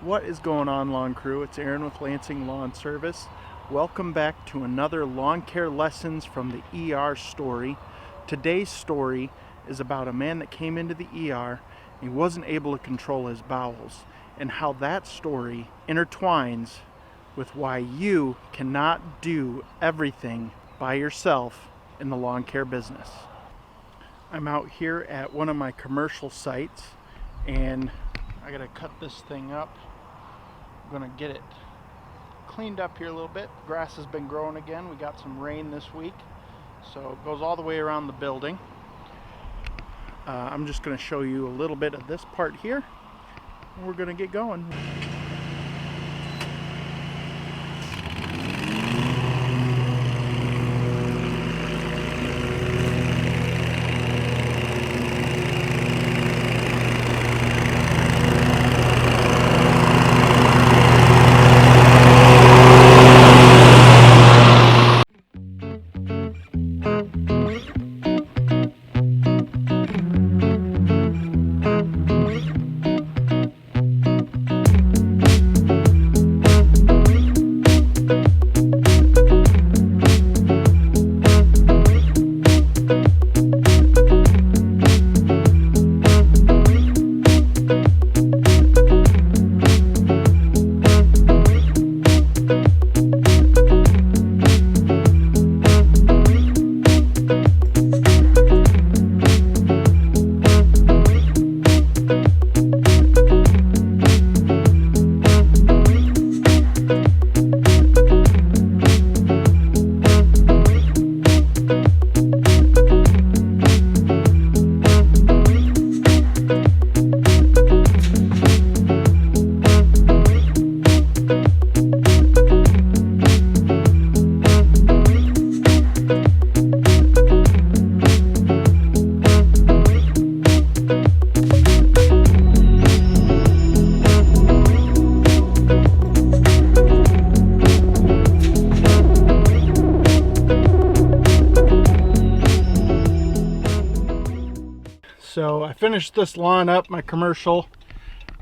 What is going on, lawn crew? It's Aaron with Lansing Lawn Service. Welcome back to another lawn care lessons from the ER story. Today's story is about a man that came into the ER and he wasn't able to control his bowels, and how that story intertwines with why you cannot do everything by yourself in the lawn care business. I'm out here at one of my commercial sites and I gotta cut this thing up. I'm gonna get it cleaned up here a little bit. Grass has been growing again. We got some rain this week, so it goes all the way around the building. I'm just gonna show you a little bit of this part here, and we're gonna get going. So I finished this lawn up, my commercial,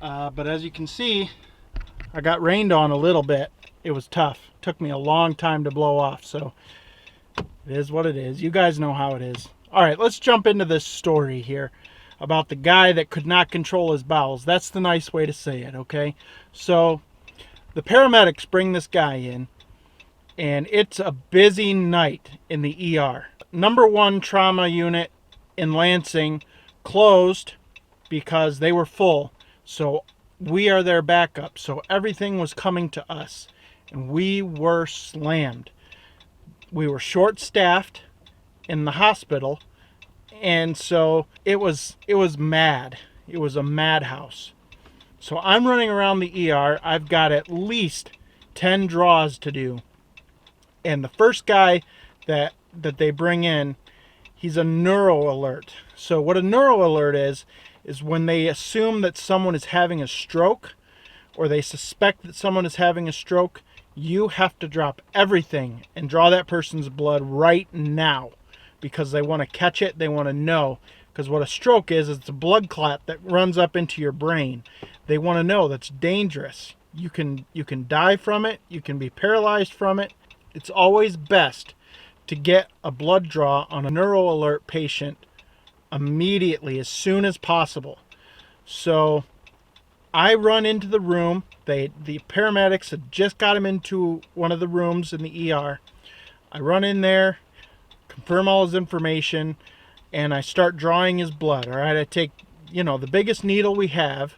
but as you can see, I got rained on a little bit. It was tough. It took me a long time to blow off, so it is what it is. You guys know how it is. All right, let's jump into this story here about the guy that could not control his bowels. That's the nice way to say it, okay? So the paramedics bring this guy in, and it's a busy night in the ER. Number 1 trauma unit in Lansing closed because they were full, so we are their backup. So everything was coming to us, and we were slammed. We were short-staffed in the hospital, and so it was mad. It was a madhouse. So I'm running around the ER. I've got at least 10 draws to do, and the first guy that they bring in, he's a Neuro Alert. So what a Neuro Alert is when they assume that someone is having a stroke, or they suspect that someone is having a stroke, you have to drop everything and draw that person's blood right now, because they want to catch it. They want to know, because what a stroke is it's a blood clot that runs up into your brain. They want to know that's dangerous. You can die from it. You can be paralyzed from it. It's always best to get a blood draw on a Neuro Alert patient immediately, as soon as possible. So I run into the room. The paramedics had just got him into one of the rooms in the ER. I run in there, confirm all his information, and I start drawing his blood. All right, I take, the biggest needle we have,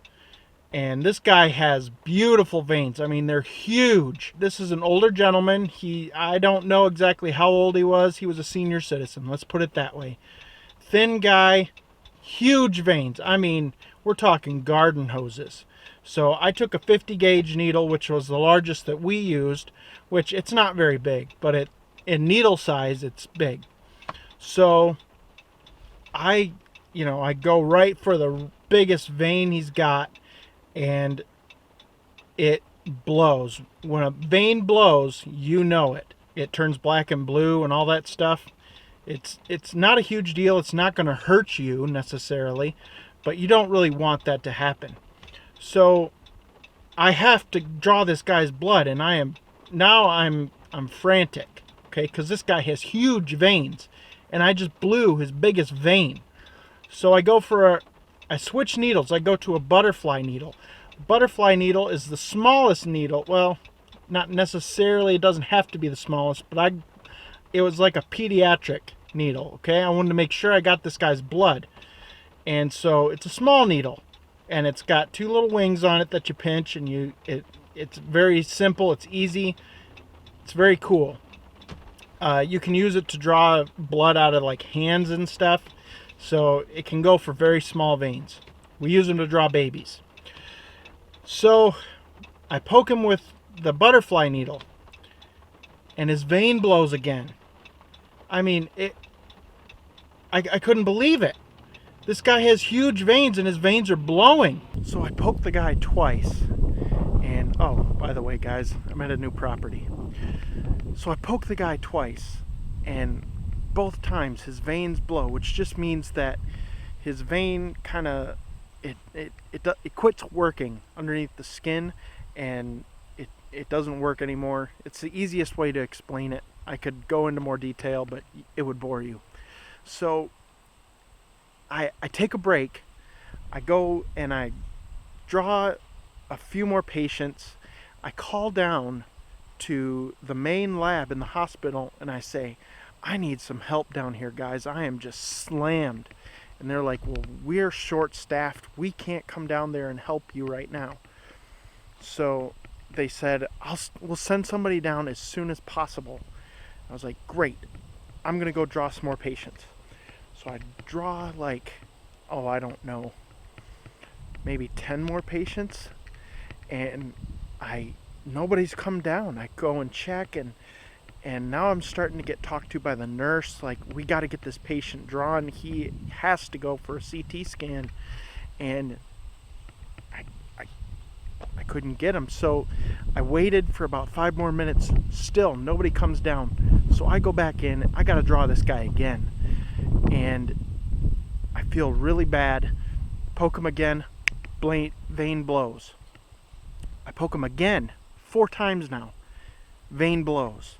and this guy has beautiful veins. I mean, they're huge. This is an older gentleman. I don't know exactly how old he was. He was a senior citizen, let's put it that way. Thin guy, huge veins. I mean, we're talking garden hoses. So I took a 50 gauge needle, which was the largest that we used, which it's not very big, but in needle size, it's big. So I go right for the biggest vein he's got, and it blows. When a vein blows, you know it. It turns black and blue and all that stuff. It's not a huge deal. It's not going to hurt you necessarily, but you don't really want that to happen. So I have to draw this guy's blood, and I'm frantic, okay, because this guy has huge veins, and I just blew his biggest vein. So I switch needles. I go to a butterfly needle. Butterfly needle is the smallest needle. Well, not necessarily. It doesn't have to be the smallest, but it was like a pediatric needle. Okay, I wanted to make sure I got this guy's blood, and so it's a small needle, and it's got two little wings on it that you pinch, and it's very simple. It's easy. It's very cool. You can use it to draw blood out of like hands and stuff. So it can go for very small veins. We use them to draw babies. So I poke him with the butterfly needle, and his vein blows again. I mean, I couldn't believe it. This guy has huge veins, and his veins are blowing. So I poke the guy twice. And, oh, by the way, guys, I'm at a new property. So I poke the guy twice, and both times his veins blow, which just means that his vein kind of it quits working underneath the skin, and it doesn't work anymore. It's the easiest way to explain it. I could go into more detail, but it would bore you. So I take a break. I go and I draw a few more patients. I call down to the main lab in the hospital, and I say, I need some help down here, guys. I am just slammed. And they're like, well, we're short-staffed. We can't come down there and help you right now. So they said, we'll send somebody down as soon as possible. I was like, great. I'm going to go draw some more patients. So I draw like, I don't know, maybe 10 more patients. And nobody's come down. I go and check, and now I'm starting to get talked to by the nurse, like, we got to get this patient drawn. He has to go for a CT scan. And I couldn't get him. So I waited for about 5 more minutes. Still, nobody comes down. So I go back in. I got to draw this guy again. And I feel really bad. Poke him again. Vein blows. I poke him again. 4 times now. Vein blows.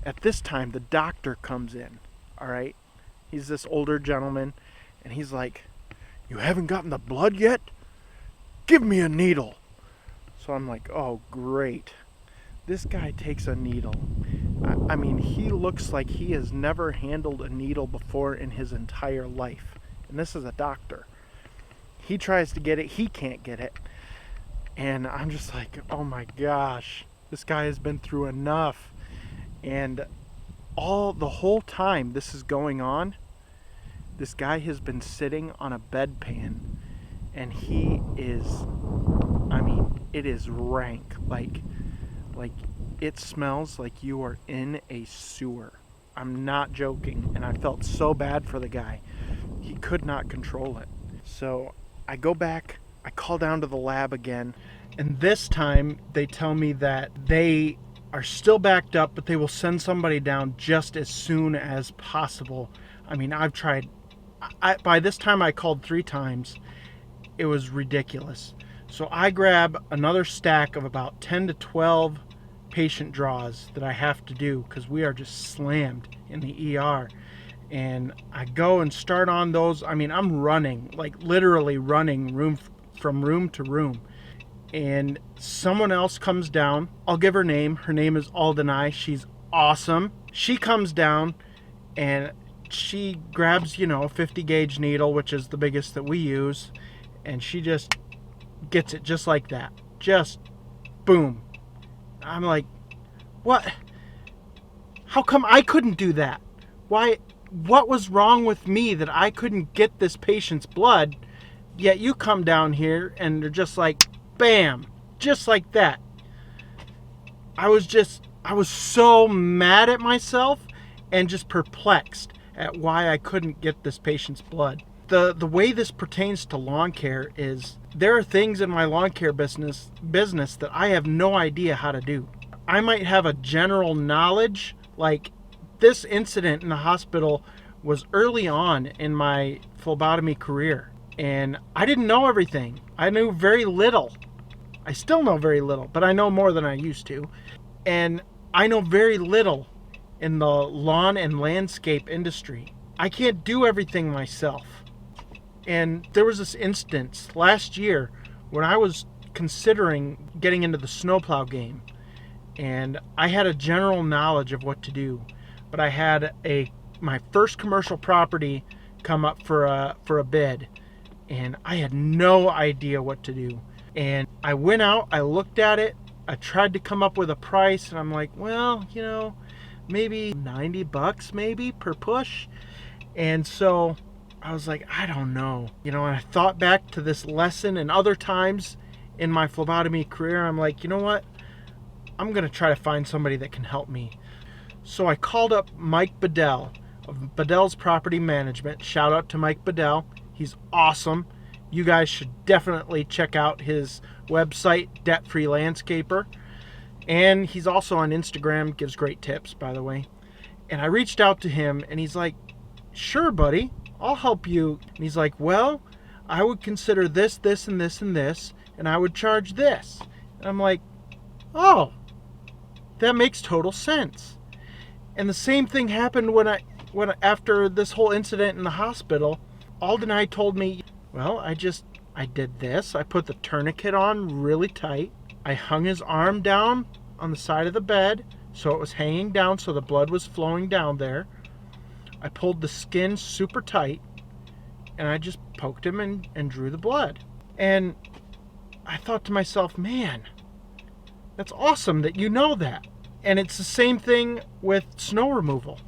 At this time, the doctor comes in, all right? He's this older gentleman, and he's like, you haven't gotten the blood yet? Give me a needle. So I'm like, oh, great. This guy takes a needle. I mean, he looks like he has never handled a needle before in his entire life. And this is a doctor. He tries to get it. He can't get it. And I'm just like, oh my gosh. This guy has been through enough. And the whole time this is going on, this guy has been sitting on a bedpan, and he is, I mean, it is rank. Like it smells like you are in a sewer. I'm not joking. And I felt so bad for the guy. He could not control it. So I go back, I call down to the lab again, and this time they tell me that they are still backed up, but they will send somebody down just as soon as possible. I mean, I've tried. By this time, I called 3 times. It was ridiculous. So I grab another stack of about 10 to 12 patient draws that I have to do because we are just slammed in the ER. And I go and start on those. I mean, I'm running, like literally running from room to room. And someone else comes down. I'll give her name. Her name is Aldenai. She's awesome. She comes down and she grabs, a 50 gauge needle, which is the biggest that we use. And she just gets it just like that. Just boom. I'm like, what? How come I couldn't do that? Why? What was wrong with me that I couldn't get this patient's blood? Yet you come down here and they're just like, bam, just like that. I was so mad at myself and just perplexed at why I couldn't get this patient's blood. The way this pertains to lawn care is there are things in my lawn care business that I have no idea how to do. I might have a general knowledge, like this incident in the hospital was early on in my phlebotomy career, and I didn't know everything. I knew very little. I still know very little, but I know more than I used to. And I know very little in the lawn and landscape industry. I can't do everything myself. And there was this instance last year when I was considering getting into the snowplow game, and I had a general knowledge of what to do, but I had my first commercial property come up for a bid, and I had no idea what to do. And I went out, I looked at it, I tried to come up with a price, and I'm like, well, maybe $90 maybe per push. And so I was like, I don't know. And I thought back to this lesson and other times in my phlebotomy career. I'm like, you know what? I'm going to try to find somebody that can help me. So I called up Mike Bedell of Bedell's Property Management. Shout out to Mike Bedell. He's awesome. You guys should definitely check out his website, Debt Free Landscaper. And he's also on Instagram, gives great tips, by the way. And I reached out to him, and he's like, sure, buddy, I'll help you. And he's like, well, I would consider this, this, and this, and this, and I would charge this. And I'm like, oh, that makes total sense. And the same thing happened when after this whole incident in the hospital. Alden I told me, well, I did this. I put the tourniquet on really tight. I hung his arm down on the side of the bed so it was hanging down so the blood was flowing down there. I pulled the skin super tight, and I just poked him and drew the blood. And I thought to myself, man, that's awesome that you know that. And it's the same thing with snow removal.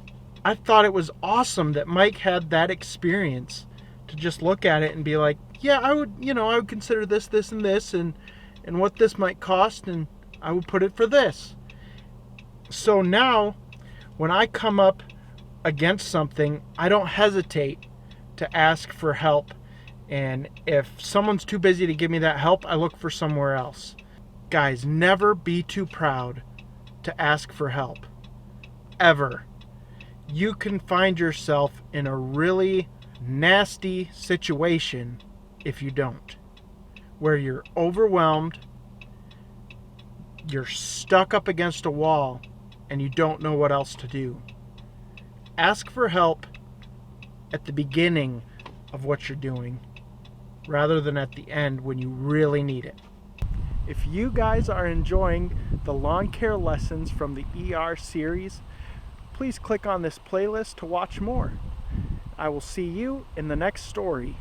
I thought it was awesome that Mike had that experience to just look at it and be like, yeah, I would consider this, this, and this, and what this might cost, and I would put it for this. So now, when I come up against something, I don't hesitate to ask for help. And if someone's too busy to give me that help, I look for somewhere else. Guys, never be too proud to ask for help. Ever. You can find yourself in a really nasty situation if you don't. Where you're overwhelmed, you're stuck up against a wall, and you don't know what else to do. Ask for help at the beginning of what you're doing rather than at the end when you really need it. If you guys are enjoying the lawn care lessons from the ER series, please click on this playlist to watch more. I will see you in the next story.